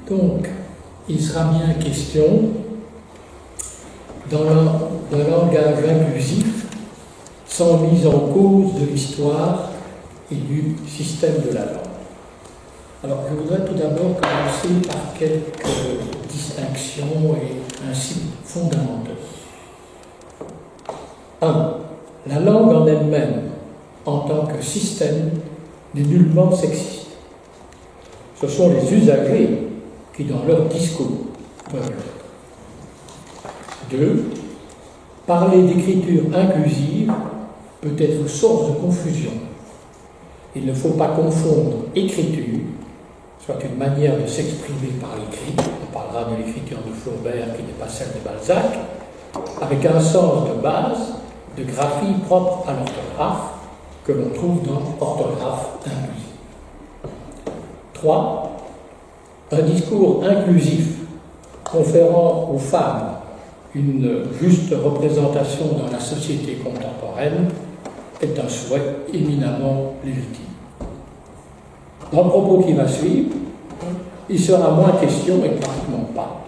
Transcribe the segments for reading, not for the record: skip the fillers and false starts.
Donc, il sera bien question d'un langage inclusif sans mise en cause de l'histoire et du système de la langue. Alors, je voudrais tout d'abord commencer par quelques distinctions et principes fondamentaux. 1. La langue en elle-même, en tant que système, n'est nullement sexiste. Ce sont les usagers qui, dans leur discours, peuvent l'être. 2. Parler d'écriture inclusive peut être source de confusion. Il ne faut pas confondre écriture, soit une manière de s'exprimer par l'écrit, on parlera de l'écriture de Flaubert qui n'est pas celle de Balzac, avec un sens de base, de graphie propre à l'orthographe, que l'on trouve dans orthographe inclusive. 3. Un discours inclusif conférant aux femmes une juste représentation dans la société contemporaine est un souhait éminemment légitime. Dans le propos qui va suivre, il sera moins question, et pratiquement pas,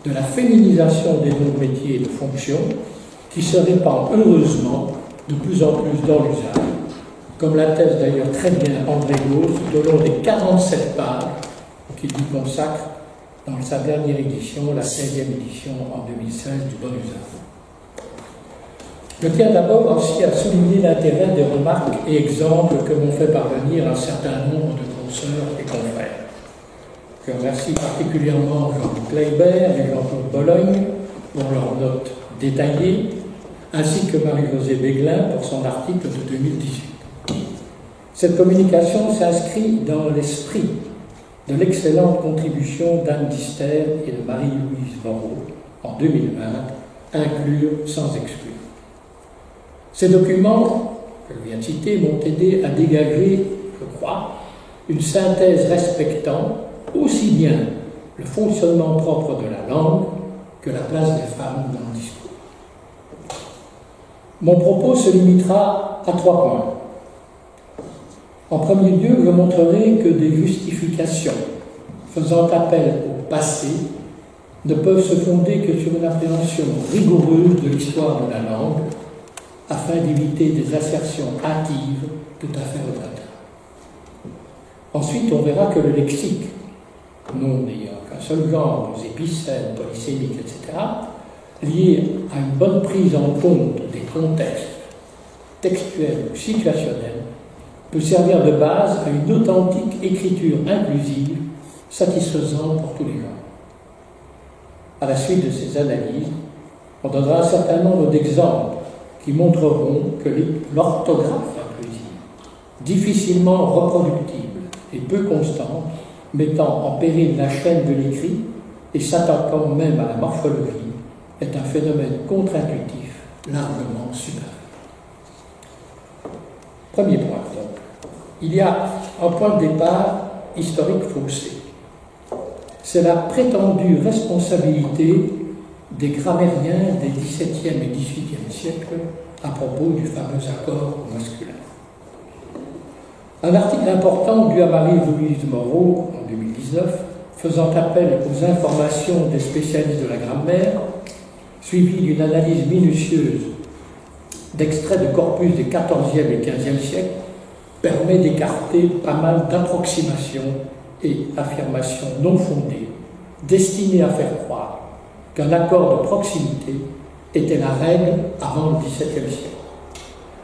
de la féminisation des noms de métiers et de fonctions qui se répand heureusement de plus en plus dans l'usage, comme l'atteste d'ailleurs très bien André Gauss tout au long des 47 pages qu'il lui consacre dans sa dernière édition, la 16e édition en 2016 du Bon Usage. Je tiens d'abord aussi à souligner l'intérêt des remarques et exemples que m'ont fait parvenir un certain nombre de consoeurs et confrères. Je remercie particulièrement Jean Kleibert et Jean-Claude Bologne pour leurs notes détaillées, ainsi que Marie-Josée Béglin pour son article de 2018. Cette communication s'inscrit dans l'esprit de l'excellente contribution d'Anne Dister et de Marie-Louise Moreau en 2020, inclure sans exclure. Ces documents, que je viens de citer, m'ont aidé à dégager, je crois, une synthèse respectant aussi bien le fonctionnement propre de la langue que la place des femmes dans le discours. Mon propos se limitera à 3 points. En premier lieu, je montrerai que des justifications faisant appel au passé ne peuvent se fonder que sur une appréhension rigoureuse de l'histoire de la langue, afin d'éviter des assertions hâtives tout à fait regrettables. Ensuite, on verra que le lexique, non n'ayant qu'un seul genre, aux épicènes, polysémiques, etc., lié à une bonne prise en compte des contextes textuels ou situationnels, peut servir de base à une authentique écriture inclusive, satisfaisante pour tous les genres. À la suite de ces analyses, on donnera un certain nombre d'exemples qui montreront que l'orthographe inclusive, difficilement reproductible et peu constante, mettant en péril la chaîne de l'écrit et s'attaquant même à la morphologie, est un phénomène contre-intuitif largement supérieur. Premier point, donc. Il y a un point de départ historique faussé. C'est la prétendue responsabilité des grammairiens des XVIIe et XVIIIe siècles à propos du fameux accord masculin. Un article important dû à Marie-Louise Moreau en 2019, faisant appel aux informations des spécialistes de la grammaire, suivi d'une analyse minutieuse d'extraits de corpus des XIVe et XVe siècles, permet d'écarter pas mal d'approximations et affirmations non fondées, destinées à faire croire qu'un accord de proximité était la règle avant le XVIIe siècle.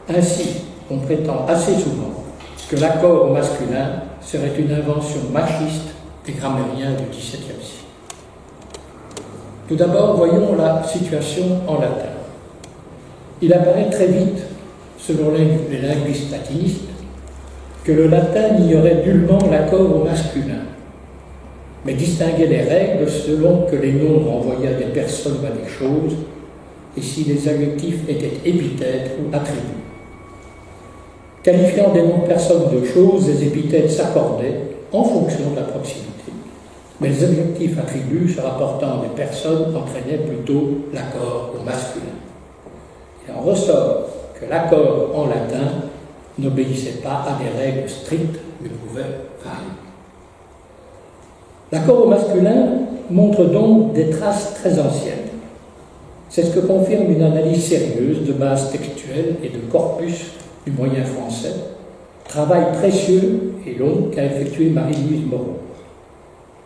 Ainsi, on prétend assez souvent que l'accord masculin serait une invention machiste des grammairiens du XVIIe siècle. Tout d'abord, voyons la situation en latin. Il apparaît très vite, selon les linguistes latinistes, que le latin n'ignorait nullement l'accord au masculin, mais distinguait les règles selon que les noms renvoyaient à des personnes ou à des choses, et si les adjectifs étaient épithètes ou attributs. Qualifiant des noms de personnes ou de choses, les épithètes s'accordaient en fonction de la proximité, mais les adjectifs attributs se rapportant des personnes entraînaient plutôt l'accord au masculin. Il en ressort que l'accord en latin n'obéissait pas à des règles strictes, mais pouvait varier. L'accord au masculin montre donc des traces très anciennes. C'est ce que confirme une analyse sérieuse de base textuelle et de corpus du moyen français, travail précieux et long qu'a effectué Marie-Louise Moreau.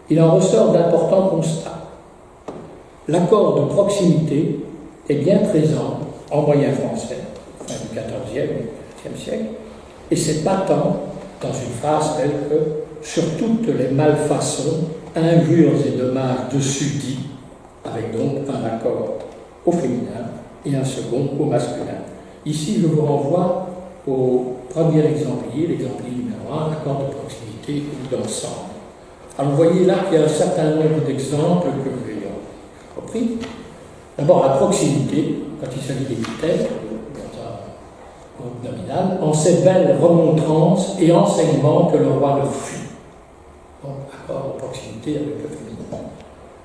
Il en ressort d'importants constats. L'accord de proximité est bien présent en moyen français, fin du XIVe et XVe siècle, et c'est patent dans une phrase telle que « sur toutes les malfaçons, injures et dommages dessus dits », avec donc un accord au féminin et un second au masculin. Ici, je vous renvoie au premier exemplaire numéro 1, l'accord de proximité ou d'ensemble. Alors, vous voyez là qu'il y a un certain nombre d'exemples que vous avez repris. D'abord, la proximité, quand il s'agit d'épithètes, dans un groupe nominal, en ces belles remontrances et enseignements que le roi le fut. Donc, accord de proximité avec le féminin.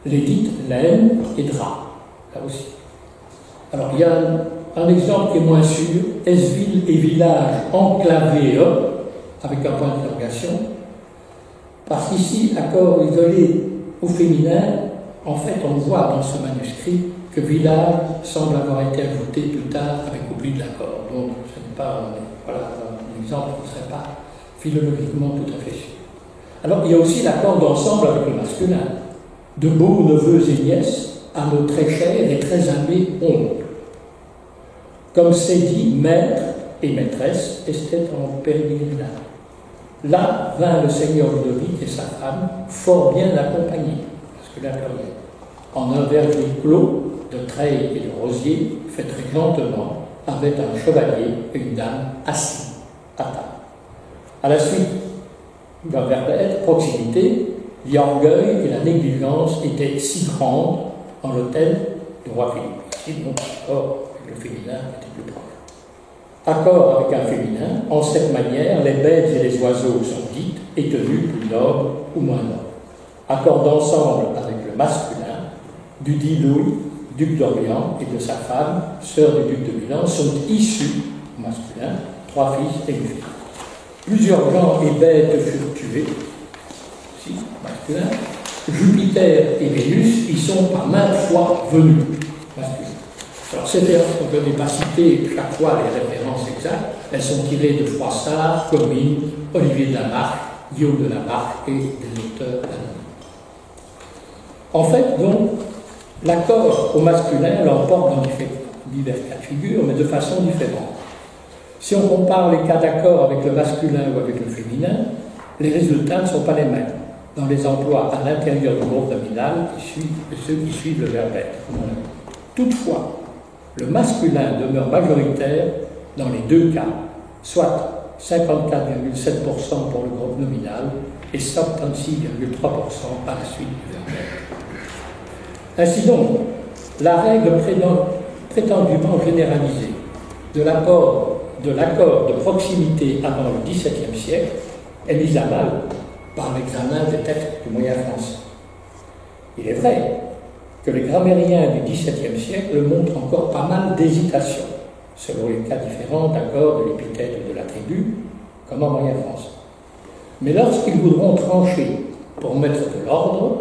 Les dites laine et drap, là aussi. Alors, il y a un exemple qui est moins sûr, est-ce ville et village enclavés, avec un point d'interrogation, parce qu'ici, accord isolé au féminin, en fait, on voit dans ce manuscrit que village semble avoir été ajouté plus tard avec oubli de l'accord. Donc, ce n'est pas un exemple qui ne serait pas philologiquement tout à fait sûr. Alors, il y a aussi l'accord d'ensemble avec le masculin. De beaux neveux et nièces, à nos très chers et très aimés oncles. Comme c'est dit, maître et maîtresse, esthète en pérégrinage. Là vint le seigneur Ludovic et sa femme, fort bien accompagnés, masculin pluriel, en un verger clos de treilles et de rosiers, fait très lentement, avec un chevalier et une dame assis à table. À la suite d'un verbet, proximité, l'orgueil et la négligence étaient si grandes dans l'hôtel du roi Philippe. Ici, donc, accord avec le féminin était plus proche. Accord avec un féminin, en cette manière, les bêtes et les oiseaux sont dites et tenues plus nobles ou moins nobles. Accord d'ensemble avec le masculin, du dit Louis, duc d'Orléans, et de sa femme, sœur du duc de Milan, sont issus, masculin, 3 fils et une fille. Plusieurs gens et bêtes furent tués, ici, masculin. Jupiter et Vénus y sont par maintes fois venus, masculin. Alors, ces références, on ne peut pas citer chaque fois les références exactes, elles sont tirées de Froissart, Comines, Olivier de Lamarck, Guillaume de Lamarck et des auteurs anonymes. En fait, donc, l'accord au masculin l'emporte dans divers cas de figure, mais de façon différente. Si on compare les cas d'accord avec le masculin ou avec le féminin, les résultats ne sont pas les mêmes dans les emplois à l'intérieur du groupe nominal et ceux qui suivent le verbe être. Toutefois, le masculin demeure majoritaire dans les deux cas, soit 54,7% pour le groupe nominal et 56,3% par la suite du verbe être. Ainsi donc, la règle prétendument généralisée de l'accord de proximité avant le XVIIe siècle est mise à mal par l'examen des textes du moyen français. Il est vrai que les grammairiens du XVIIe siècle montrent encore pas mal d'hésitation, selon les cas différents d'accords de l'épithète ou de l'attribut, comme en moyen français. Mais lorsqu'ils voudront trancher pour mettre de l'ordre,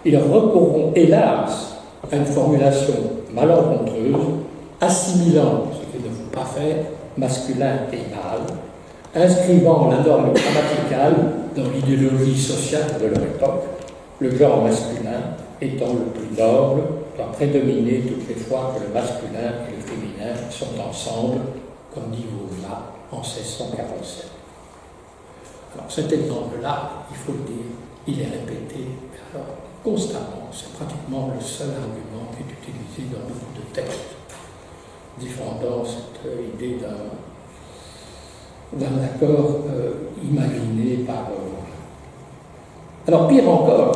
ils recourront, hélas, à une formulation malencontreuse, assimilant, ce qu'il ne faut pas faire, masculin et mâle, inscrivant la norme grammaticale dans l'idéologie sociale de leur époque, le genre masculin étant le plus noble, doit prédominer toutes les fois que le masculin et le féminin sont ensemble, comme dit Vaugelas en 1647. Alors cet exemple-là, il faut le dire, il est répété constamment. C'est pratiquement le seul argument qui est utilisé dans beaucoup de textes défendant cette idée d'un accord imaginé par... Alors pire encore,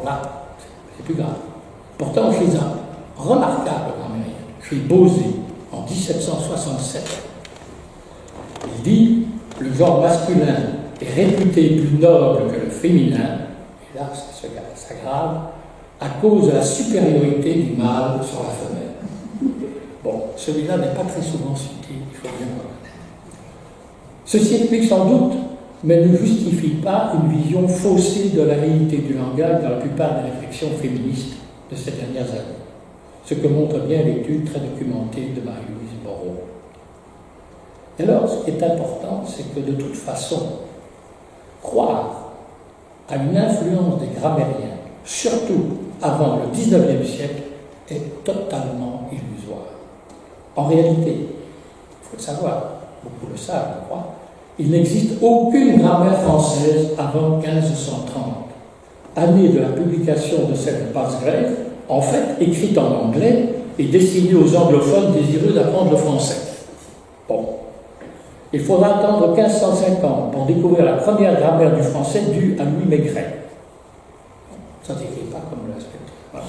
là, c'est plus grave. Pourtant, chez un remarquable grammairien, chez Bosé, en 1767, il dit « Le genre masculin est réputé plus noble que le féminin, et là, ça s'aggrave, à cause de la supériorité du mâle sur la femelle. » Bon, celui-là n'est pas très souvent cité, il faut bien le reconnaître. Ceci explique sans doute mais ne justifie pas une vision faussée de la réalité du langage dans la plupart des réflexions féministes de ces dernières années, ce que montre bien l'étude très documentée de Marie-Louise Moreau. Et alors, ce qui est important, c'est que de toute façon, croire à une influence des grammairiens, surtout avant le XIXe siècle, est totalement illusoire. En réalité, il faut le savoir, beaucoup le savent, je crois, il n'existe aucune grammaire française avant 1530, année de la publication de cette Basgrave, en fait écrite en anglais et destinée aux anglophones désireux d'apprendre le français. Bon. Il faudra attendre 1550 pour découvrir la première grammaire du français due à Louis Maigret. Ça ne s'écrit pas comme l'aspect. Voilà.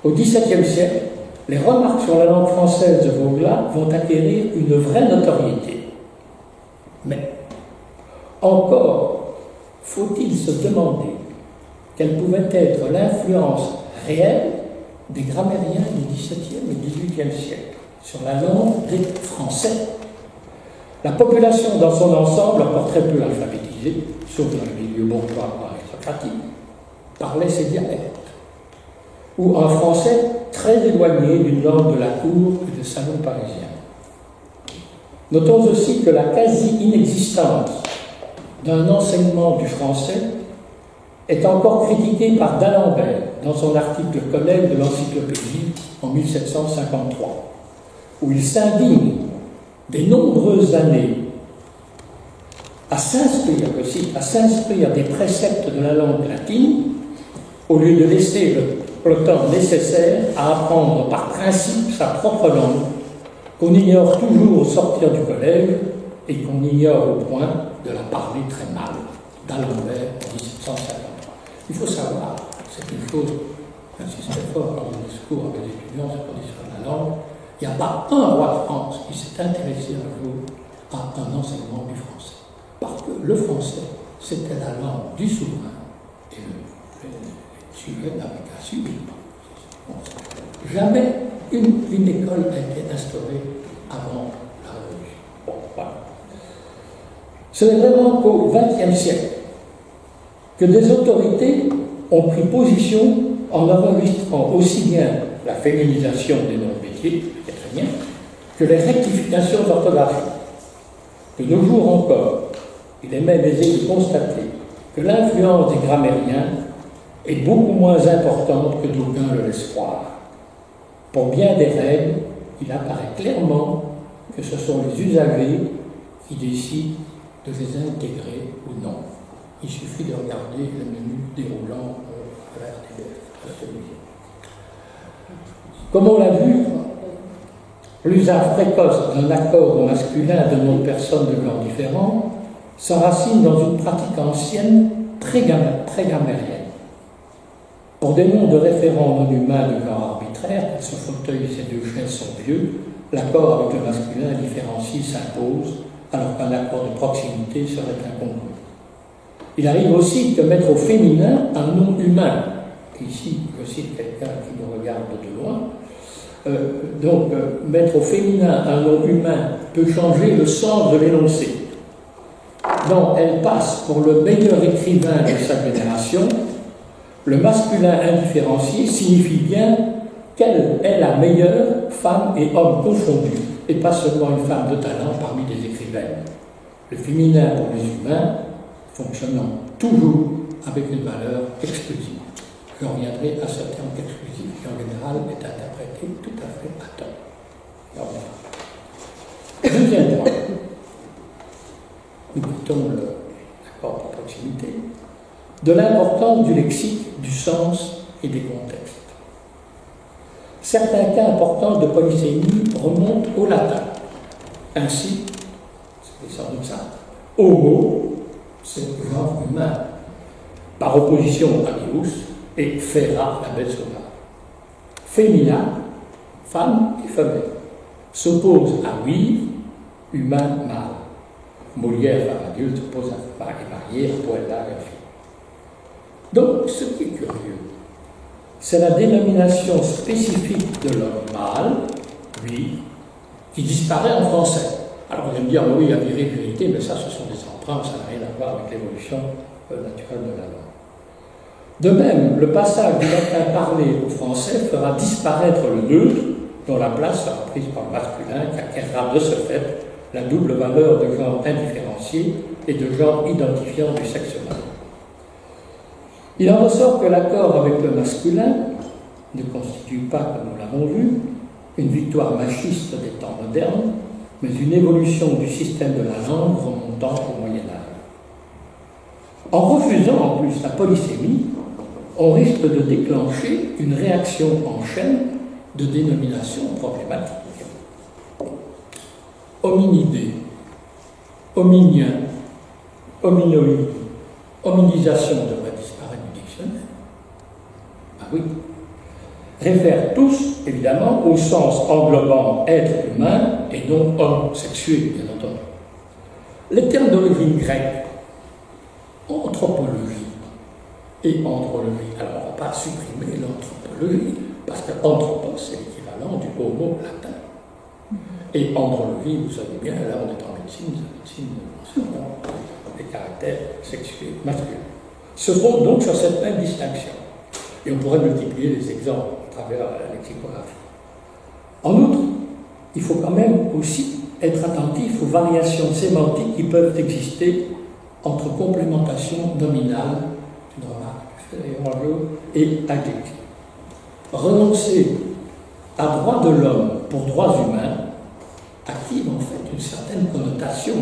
Au XVIIe siècle, les remarques sur la langue française de Vaugelas vont acquérir une vraie notoriété. Mais encore faut-il se demander quelle pouvait être l'influence réelle des grammairiens du XVIIe et XVIIIe siècle sur la langue des Français. La population dans son ensemble, encore très peu alphabétisée, sauf dans les milieux bourgeois ou aristocratiques, parlait ces dialectes, ou un français très éloigné d'une langue de la cour et des salons parisiens. Notons aussi que la quasi-inexistence d'un enseignement du français est encore critiquée par d'Alembert dans son article collègue de l'Encyclopédie en 1753, où il s'indigne des nombreuses années à s'instruire des préceptes de la langue latine, au lieu de laisser le temps nécessaire à apprendre par principe sa propre langue, qu'on ignore toujours au sortir du collège et qu'on ignore au point de la parler très mal, d'Alembert en 1753. Il faut savoir, c'est une chose, j'insiste très fort dans mon discours avec les étudiants sur la condition de la langue, il n'y a pas un roi de France qui s'est intéressé un jour à un enseignement du français. Parce que le français, c'était la langue du souverain et le sujet n'avait qu'à subir. Jamais une école n'a été instaurée avant la Révolution. Bon, voilà. Ce n'est vraiment qu'au XXe siècle que des autorités ont pris position en enregistrant aussi bien la féminisation des noms de métiers, que les rectifications orthographiques. De nos jours encore, il est même aisé de constater que l'influence des grammairiens est beaucoup moins importante que d'aucuns le laissent croire. Pour bien des règles, il apparaît clairement que ce sont les usagers qui décident de les intégrer ou non. Il suffit de regarder le menu déroulant à la RTBF, à la télévision. Comme on l'a vu, l'usage précoce d'un accord au masculin de noms de personnes de genres différents s'enracine dans une pratique ancienne très grammairienne. Pour des noms de référents non humains de genre arbitraire, car ce fauteuil et ces deux chaises sont vieux, l'accord avec le masculin différencié s'impose, alors qu'un accord de proximité serait incongru. Il arrive aussi de mettre au féminin un nom humain. Ici, je cite quelqu'un qui nous regarde de loin. Mettre au féminin un nom humain peut changer le sens de l'énoncé. Non, elle passe pour le meilleur écrivain de sa génération. Le masculin indifférencié signifie bien qu'elle est la meilleure, femme et homme confondus, et pas seulement une femme de talent parmi les écrivaines. Le féminin pour les humains fonctionnant toujours avec une valeur exclusive. Je reviendrai à ce terme exclusif qui en général est interprété tout à fait à tort. Deuxième point. Nous quittons l'accord de proximité. De l'importance du lexique, du sens et des contextes. Certains cas importants de polysémie remontent au latin. Ainsi, c'est sans doute ça, homo, c'est le genre humain, par opposition à Deus, et fera, la bête sauvage. Féminin, femme et femelle, s'oppose à oui, humain, mâle. Molière, femme adulte, s'oppose à mariée, à poète, à fille. Donc, ce qui est curieux, c'est la dénomination spécifique de l'homme mâle, lui, qui disparaît en français. Alors, vous allez me dire, oui, il y a viril, vérité, mais ça, ce sont des emprunts, ça n'a rien à voir avec l'évolution naturelle de la langue. De même, le passage du latin parlé au français fera disparaître le neutre, dont la place sera prise par le masculin, qui acquérera de ce fait la double valeur de genre indifférencié et de genre identifiant du sexe mâle. Il en ressort que l'accord avec le masculin ne constitue pas, comme nous l'avons vu, une victoire machiste des temps modernes, mais une évolution du système de la langue remontant au Moyen-Âge. En refusant en plus la polysémie, on risque de déclencher une réaction en chaîne de dénominations problématiques. Hominidé, hominien, hominoïde, hominisation devrait disparaître du dictionnaire. Ah oui. Réfèrent tous, évidemment, au sens englobant être humain et non homme sexué, bien entendu. Les termes d'origine grecque, anthropologie et andrologie. Alors, on ne va pas supprimer l'anthropologie, parce que anthropos, c'est l'équivalent du homo latin. Et andrologie, vous savez bien, là on est en médecine, les caractères sexuels masculins. Se fonde donc sur cette même distinction. Et on pourrait multiplier les exemples à travers la lexicographie. En outre, il faut quand même aussi être attentif aux variations sémantiques qui peuvent exister entre complémentation nominale, et adjectif. Renoncer à droit de l'homme pour droits humains active en fait une certaine connotation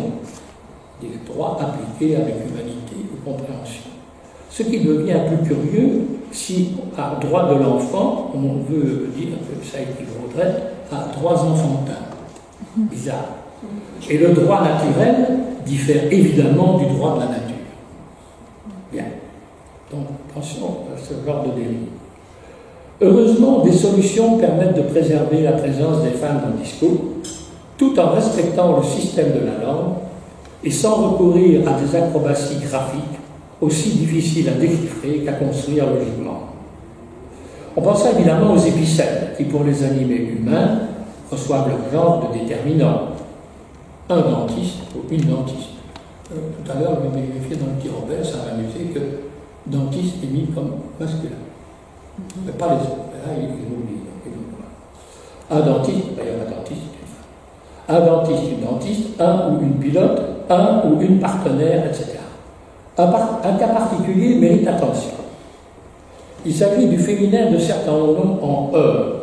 des droits appliqués avec humanité ou compréhension. Ce qui devient plus curieux si, à droit de l'enfant, on veut dire que ça équivaudrait à droits enfantins. Bizarre. Et le droit naturel diffère évidemment du droit de la nature. Bien. Donc, attention à ce genre de dérive. Heureusement, des solutions permettent de préserver la présence des femmes dans le discours, tout en respectant le système de la langue et sans recourir à des acrobaties graphiques aussi difficiles à déchiffrer qu'à construire logiquement. On pense évidemment aux épicènes, qui pour les animés humains reçoivent leur genre de déterminant. Un dentiste ou une dentiste. Tout à l'heure, je m'ai vérifié dans le petit Robert, ça m'a amusé que dentiste est mis comme masculin. Mais pas les autres. Là, ils oublient. Un dentiste, d'ailleurs, un dentiste, un dentiste, une dentiste, un ou une pilote, un ou une partenaire, etc. Un cas particulier mérite attention. Il s'agit du féminin de certains noms en E,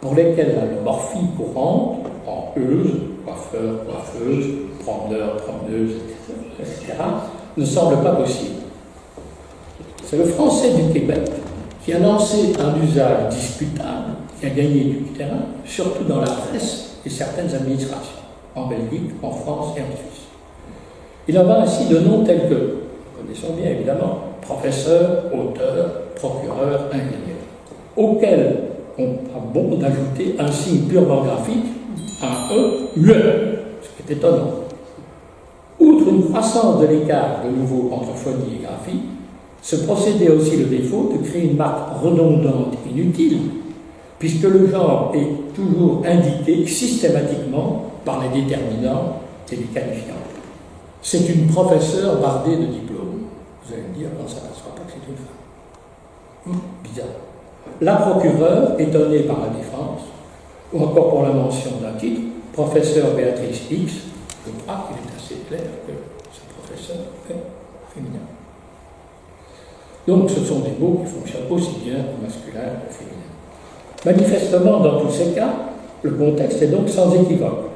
pour lesquels la morphie courante, en euse, coiffeur, coiffeuse, promeneur, promeneuse, etc., ne semble pas possible. C'est le français du Québec qui a lancé un usage discutable, qui a gagné du terrain, surtout dans la presse et certaines administrations, en Belgique, en France et en Suisse. Il en va ainsi de noms tels que, nous connaissons bien évidemment, professeur, auteur, procureur, ingénieur, auxquels on a bon d'ajouter un signe purement graphique, un E muet, ce qui est étonnant. Outre une croissance de l'écart de nouveau entre phonie et graphie, ce procédé a aussi le défaut de créer une marque redondante inutile, puisque le genre est toujours indiqué systématiquement par les déterminants et les qualifiants. C'est une professeure bardée de diplômes. Vous allez me dire, on ne s'aperçoit pas que c'est une femme. Bizarre. La procureure, étonnée par la défense, ou encore pour la mention d'un titre, professeur Béatrice X, je crois qu'il est assez clair que ce professeur est féminin. Donc ce sont des mots qui fonctionnent aussi bien au masculin qu'au féminin. Manifestement, dans tous ces cas, le contexte est donc sans équivoque.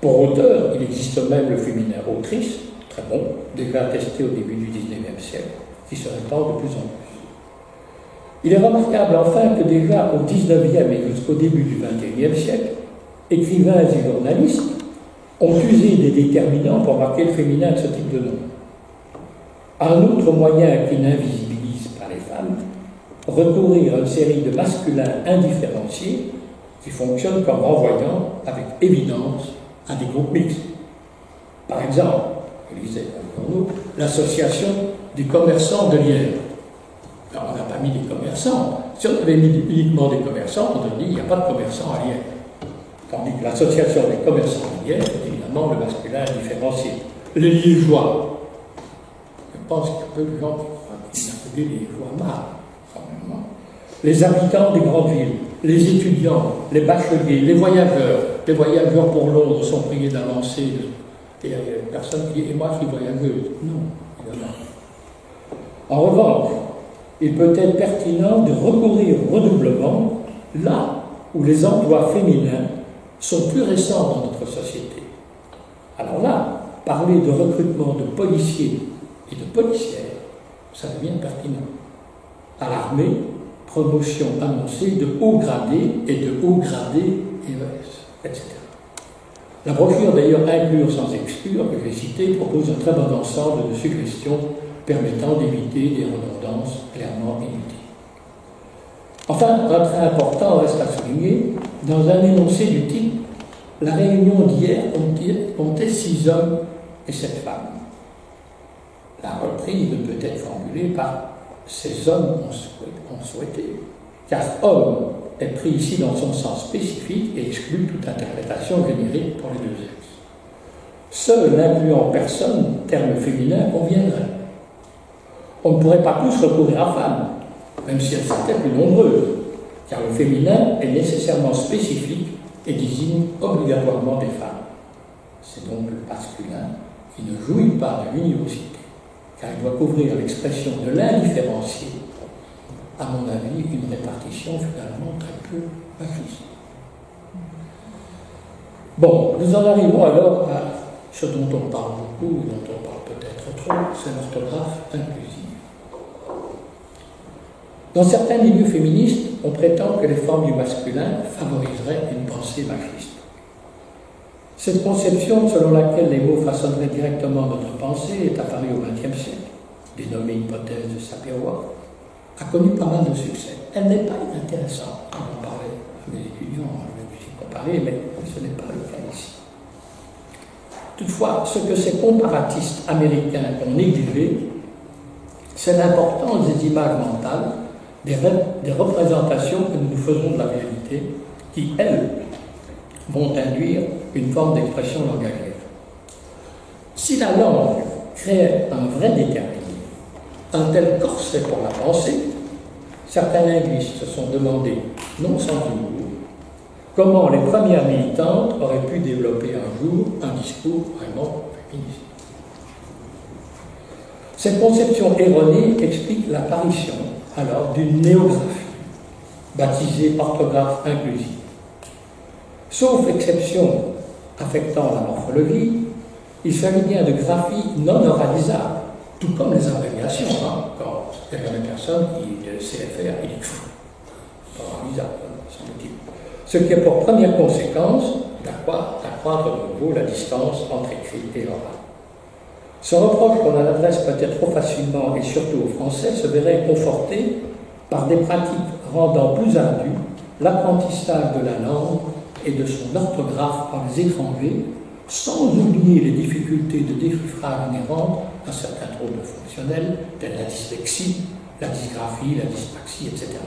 Pour auteur, il existe même le féminin autrice, très bon, déjà attesté au début du XIXe siècle, qui se répand de plus en plus. Il est remarquable enfin que déjà au XIXe et jusqu'au début du XXIe siècle, écrivains et journalistes ont usé des déterminants pour marquer le féminin de ce type de nom. Un autre moyen qui n'invisibilise pas les femmes, recourir à une série de masculins indifférenciés qui fonctionnent comme renvoyant avec évidence à des groupes mixtes. Par exemple, je lisais dans le journaux, l'association des commerçants de Liège. Alors, on n'a pas mis des commerçants. Si on avait mis uniquement des commerçants, on aurait dit qu'il n'y a pas de commerçants à Liège. Tandis que l'association des commerçants d'hier, c'est évidemment le masculin différencié. Les liégeois. Je pense qu'il y a peu de gens qui appellent les liégeois mâles, quand même. Hein. Les habitants des grandes villes, les étudiants, les bacheliers, les voyageurs. Les voyageurs pour Londres sont priés d'avancer. Et il y a personne qui dit « et moi je suis voyageuse ». Non, évidemment. En revanche, il peut être pertinent de recourir au redoublement là où les emplois féminins sont plus récents dans notre société. Alors là, parler de recrutement de policiers et de policières, ça devient pertinent. À l'armée, promotion annoncée de hauts gradés et de hauts gradés EES, etc. La brochure, d'ailleurs, Inclure sans exclure, que j'ai citée, propose un très bon ensemble de suggestions permettant d'éviter des redondances clairement inutiles. Enfin, un trait important reste à souligner, dans un énoncé du type « La réunion d'hier comptait 6 hommes et 7 femmes ». La reprise ne peut être formulée par « ces hommes ont souhaité », car « homme » est pris ici dans son sens spécifique et exclut toute interprétation générique pour les deux sexes. Seul l'incluant personne, terme féminin, conviendrait. On ne pourrait pas tous recourir à femmes, même si elles étaient plus nombreuses, car le féminin est nécessairement spécifique et désigne obligatoirement des femmes. C'est donc le masculin qui ne jouit pas de l'université, car il doit couvrir l'expression de l'indifférencié, à mon avis, une répartition finalement très peu machiste. Bon, nous en arrivons alors à ce dont on parle beaucoup, et dont on parle peut-être trop, c'est l'orthographe inclusive. Dans certains milieux féministes, on prétend que les formes du masculin favoriseraient une pensée machiste. Cette conception selon laquelle les mots façonneraient directement notre pensée est apparue au XXe siècle, dénommée hypothèse de Sapir-Whorf, a connu pas mal de succès. Elle n'est pas inintéressante. On en parlait à mes étudiants, je vais aussi comparer, mais ce n'est pas le cas ici. Toutefois, ce que ces comparatistes américains ont négligé, c'est l'importance des images mentales, des représentations que nous nous faisons de la réalité, qui, elles, vont induire une forme d'expression langagière. Si la langue crée un vrai déterminisme, un tel corset pour la pensée, certains linguistes se sont demandé, non sans humour, comment les premières militantes auraient pu développer un jour un discours vraiment féministe. Cette conception erronée explique l'apparition alors d'une néographie, baptisée orthographe inclusive. Sauf exception affectant la morphologie, il s'agit bien de graphie non oralisable, tout comme les abréviations. Quand il y a des personnes qui, le CFR, il est oralisable, semble-t-il. Ce qui a pour première conséquence d'accroître de nouveau la distance entre écrit et oral. Ce reproche qu'on adresse peut-être trop facilement et surtout aux Français se verrait conforté par des pratiques rendant plus ardu l'apprentissage de la langue et de son orthographe par les étrangers, sans oublier les difficultés de déchiffrage inhérentes à certains troubles fonctionnels, tels la dyslexie, la dysgraphie, la dyspraxie, etc.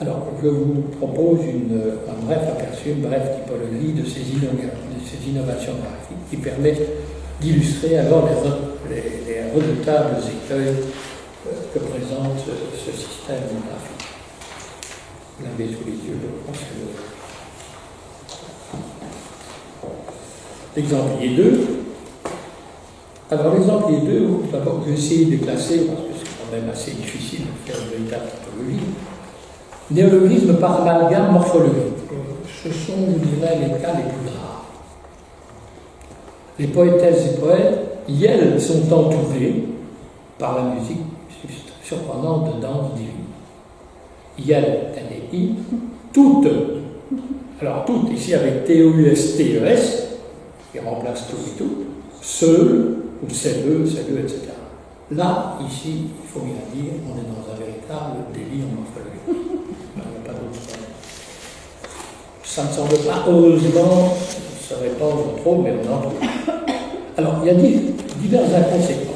Alors, je vous propose un bref aperçu, une brève typologie de ces innovations graphiques qui permettent d'illustrer alors les redoutables écueils que présente ce système graphique. Vous l'avez sous les yeux, je pense que l'exemplier 2. Alors, l'exemplier 2, d'abord, je vais essayer de classer, parce que c'est quand même assez difficile de faire une véritable typologie. Néologisme par amalgame morphologique. Ce sont, je dirais, les cas les plus rares. Les poétesses et poètes, elles sont entourées par la musique surprenante de danse divine. Yel, N-E-I, toutes, alors toutes, ici avec T-O-U-S-T-E-S, qui remplace tout et tout, seul, ou c'est-le, etc. Là, ici, il faut bien dire, on est dans un véritable délire morphologique. Il n'y a pas d'autre moyen. Ça ne semble pas, heureusement, se répandre trop, mais on en trouve. Alors, il y a diverses inconséquences.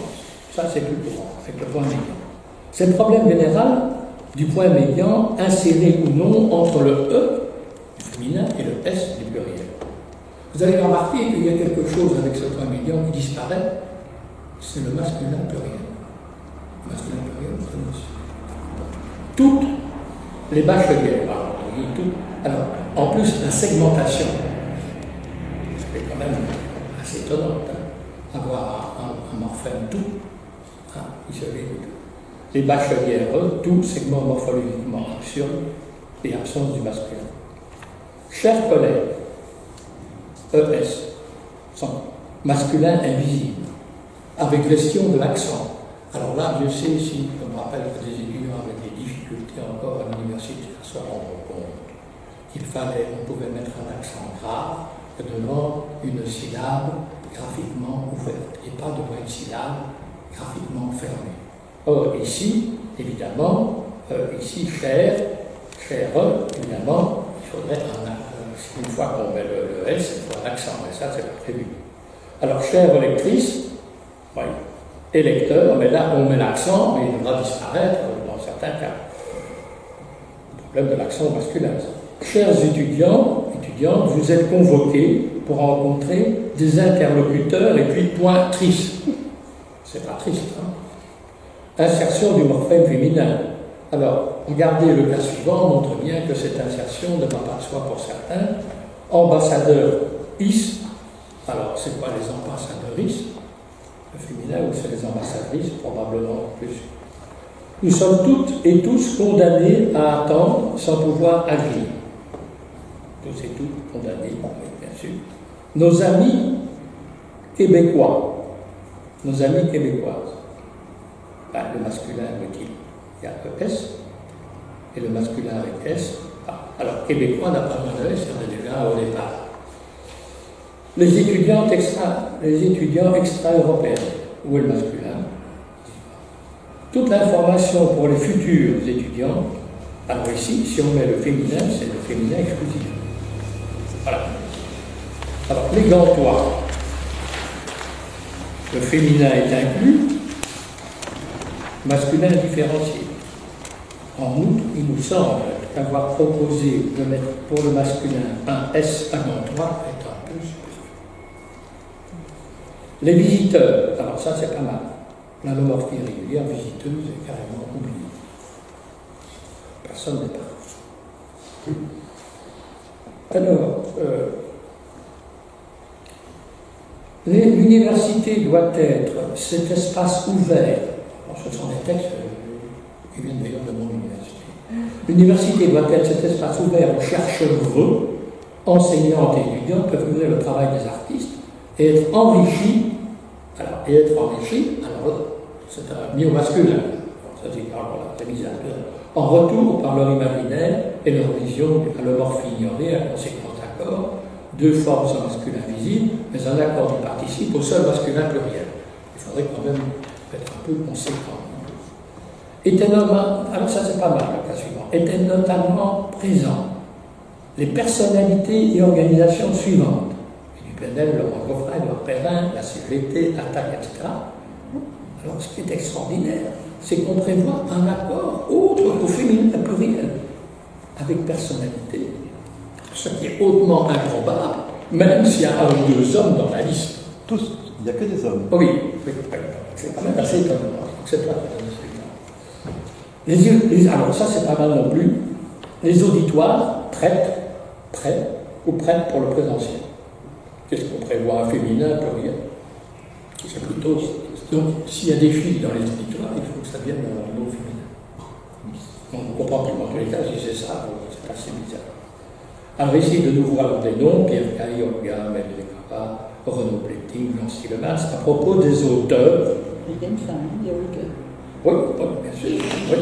Ça, c'est plus courant, avec le point médian. C'est le problème général du point médian, inséré ou non entre le E, féminin et le S du pluriel. Vous avez remarqué qu'il y a quelque chose avec ce point médian qui disparaît, c'est le masculin pluriel. Masculin pluriel, toutes les bachelières, alors, en plus, la segmentation, c'est quand même assez étonnant, hein, avoir un morphème tout, hein, isolé de tout. Les bachelières, tout segment morphologiquement absurde et absence du masculin. Chers collègues, ES, sont masculin invisible, avec question de l'accent. Alors là, je sais si, je me rappelle que des étudiants avec des difficultés encore à l'université à se rendre compte qu'il fallait, on pouvait mettre un accent grave devant une syllabe graphiquement ouverte et pas devant une syllabe graphiquement fermée. Or, ici, évidemment, ici, cher, évidemment, il faudrait une fois qu'on met le S, il faut un accent, mais ça, c'est pas prévu. Alors, chère lectrice, oui, et lecteur, mais là, on met l'accent, mais il devra disparaître dans certains cas. Le problème de l'accent masculin. Chers étudiants, étudiantes, vous êtes convoqués pour rencontrer des interlocuteurs et puis point triste. C'est pas triste, hein? Insertion du morphème féminin. Alors, regardez le cas suivant, montre bien que cette insertion ne va pas de soi pour certains. Ambassadeur is, alors c'est quoi les ambassadeuristes? Le féminin ou c'est les ambassadrices? Probablement plus. Nous sommes toutes et tous condamnés à attendre sans pouvoir agir. Tous et toutes condamnés, bien sûr. Nos amis québécois, nos amis québécoises. Ben, le masculin avec qui il y a ES, et le masculin avec S. Ah, alors, québécois n'a pas besoin de S, il y en a déjà au départ. Les étudiants extra-européens, où est le masculin? Toute l'information pour les futurs étudiants, alors ici, si on met le féminin, c'est le féminin exclusif. Voilà. Alors, les gantois, le féminin est inclus, masculin différencié. En outre, il nous semble qu'avoir proposé de mettre pour le masculin un S à gantois est un peu superflu. Les visiteurs, alors ça c'est pas mal. L'allomorphie régulière, visiteuse, est carrément oubliée. Personne n'est pas. Alors, l'université doit être cet espace ouvert. Alors, ce sont des textes qui viennent d'ailleurs de mon université. L'université doit être cet espace ouvert aux chercheurs, enseignantes et étudiants peuvent mener le travail des artistes et être enrichis. Alors, c'est mis au masculin. Ça dit, voilà, c'est mis en retour par leur imaginaire et leur vision de l'allomorphie ignorée, à conséquence d'accord, deux formes sont masculin visibles, mais un accord qui participe au seul masculin pluriel. Il faudrait quand même être un peu conséquent. Alors ça c'est pas mal le cas suivant. Étaient notamment présents les personnalités et organisations suivantes. Et du PNL, le Roquefort, le Perrin, la CGT, l'Attaque, etc. Alors ce qui est extraordinaire, c'est qu'on prévoit un accord autre au féminin pluriel, avec personnalité. Ce qui est hautement improbable, même s'il y a un ou deux hommes dans la liste. Tous, il n'y a que des hommes. Oui, c'est quand même assez étonnant. Alors ça c'est pas mal non plus. Les auditoires prêts ou prêtes pour le présentiel. Qu'est-ce qu'on prévoit? Un féminin pluriel. C'est plutôt. Donc s'il y a des filles dans les auditoires, il faut que ça vienne d'un mot féminin. On comprend plus dans tous les cas si c'est ça, c'est assez bizarre. Alors ici de nouveau alors des noms, Pierre Caille, Olga, Mélanie Capa, Renaud Pletting, Jean Stillemans, à propos des auteurs. Il y a une femme, il y a Olga. Oui, bien sûr. Oui.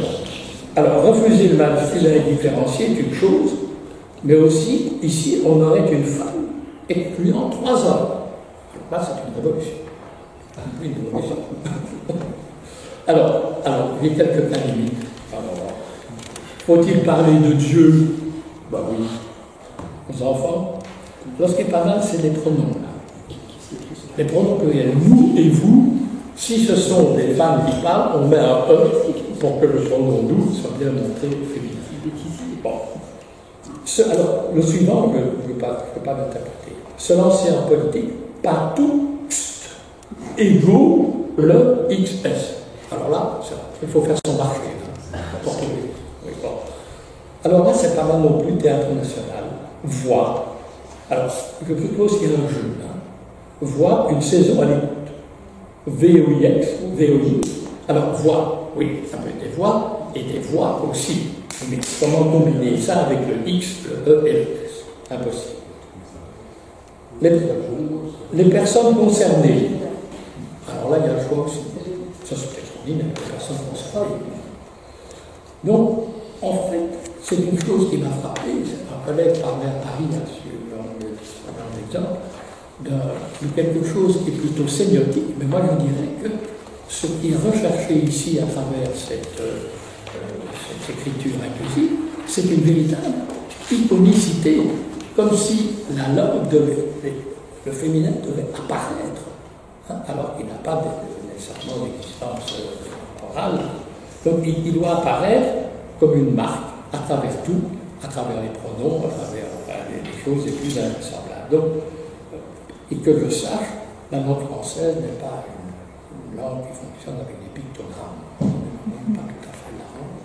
Alors, refuser le masculin différencié est une chose, mais aussi, ici, on aurait une femme excluant 3 hommes. Alors là, c'est une révolution. Une révolution. alors, il y a quelques cas limites. Faut-il parler de Dieu? Ben oui. Aux enfants. Ce qui est pas mal, c'est les pronoms. Là. Les pronoms pluriels. Nous et vous. Si ce sont des femmes qui parlent, on met un E pour que le pronom nous soit bien montré féminin. Bon. Alors, le suivant, je ne veux pas l'interpréter. Se lancer en politique, partout, égaux le XS. Alors là, il faut faire son marché. Pour trouver. Oui, bon. Alors là, c'est pas mal non plus théâtre national. Voix. Alors, je propose qu'il y ait un jeu. Voix, une saison à l'écoute. VOIX ou VOI. Alors, voix, oui, ça peut être des voix et des voix aussi. Mais comment combiner ça avec le X, le E et le S? Impossible. Les personnes concernées. Alors là, il y a le choix aussi. Ça, c'est extraordinaire, les personnes concernées. Donc, en fait, c'est une chose qui m'a frappé. Un collègue parlait à Paris, dans l'exemple, de quelque chose qui est plutôt sémiotique, mais moi je dirais que ce qui est recherché ici à travers cette écriture inclusive, c'est une véritable iconicité, comme si la langue le féminin devait apparaître, alors qu'il n'a pas nécessairement d'existence orale. Donc il doit apparaître comme une marque à travers tout, à travers les pronoms, à travers les choses les plus invraisemblables. Donc, et que je sache, la langue française n'est pas une langue qui fonctionne avec des pictogrammes. Pas tout à fait la langue.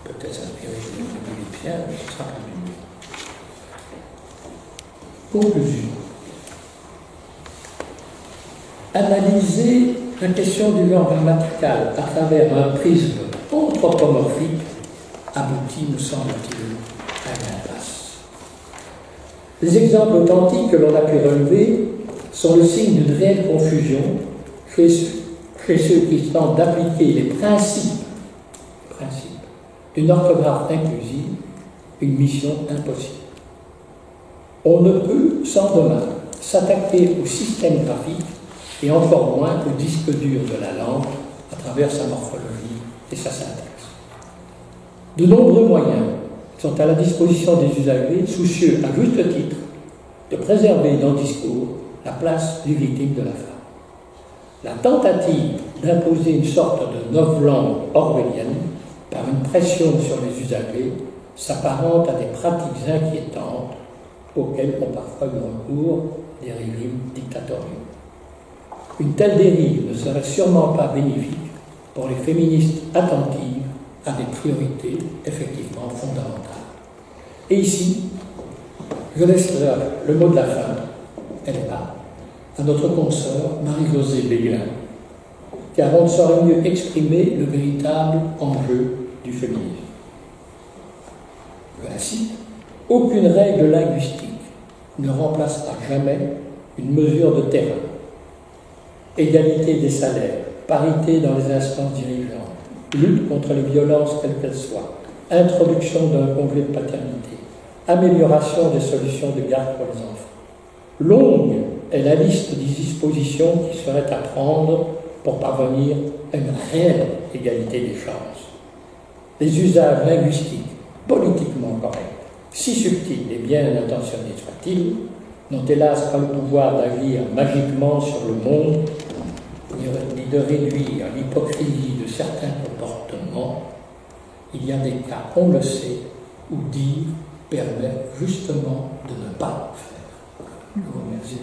Peut-être s'inspirer des Philippiens, mais ce sera pas du tout. Conclusion. Analyser la question du genre grammatical à travers un prisme anthropomorphique aboutit, nous semble-t-il, à une impasse. Les exemples authentiques que l'on a pu relever sont le signe d'une réelle confusion chez ceux qui tentent d'appliquer les principes d'une orthographe inclusive, une mission impossible. On ne peut, sans dommage, s'attaquer au système graphique et encore moins au disque dur de la langue à travers sa morphologie et sa syntaxe. De nombreux moyens sont à la disposition des usagers, soucieux à juste titre de préserver dans le discours la place légitime de la femme. La tentative d'imposer une sorte de novlangue orwellienne par une pression sur les usagers s'apparente à des pratiques inquiétantes auxquelles ont parfois eu recours des régimes dictatoriaux. Une telle dérive ne serait sûrement pas bénéfique pour les féministes attentives à des priorités effectivement fondamentales. Et ici, je laisse le mot de la fin, elle est là, à notre consoeur Marie-Josée Béguin, car on ne saurait mieux exprimer le véritable enjeu du féminisme. Je la cite: aucune règle linguistique ne remplacera jamais une mesure de terrain. Égalité des salaires, parité dans les instances dirigeantes, lutte contre les violences quelles qu'elles soient, introduction d'un congé de paternité, amélioration des solutions de garde pour les enfants. Longue est la liste des dispositions qui seraient à prendre pour parvenir à une réelle égalité des chances. Les usages linguistiques politiquement corrects, si subtils et bien intentionnés soient-ils, n'ont hélas pas le pouvoir d'agir magiquement sur le monde, ni de réduire l'hypocrisie de certains comportements. Il y a des cas, on le sait, où dire permet justement de ne pas le faire. Je vous remercie.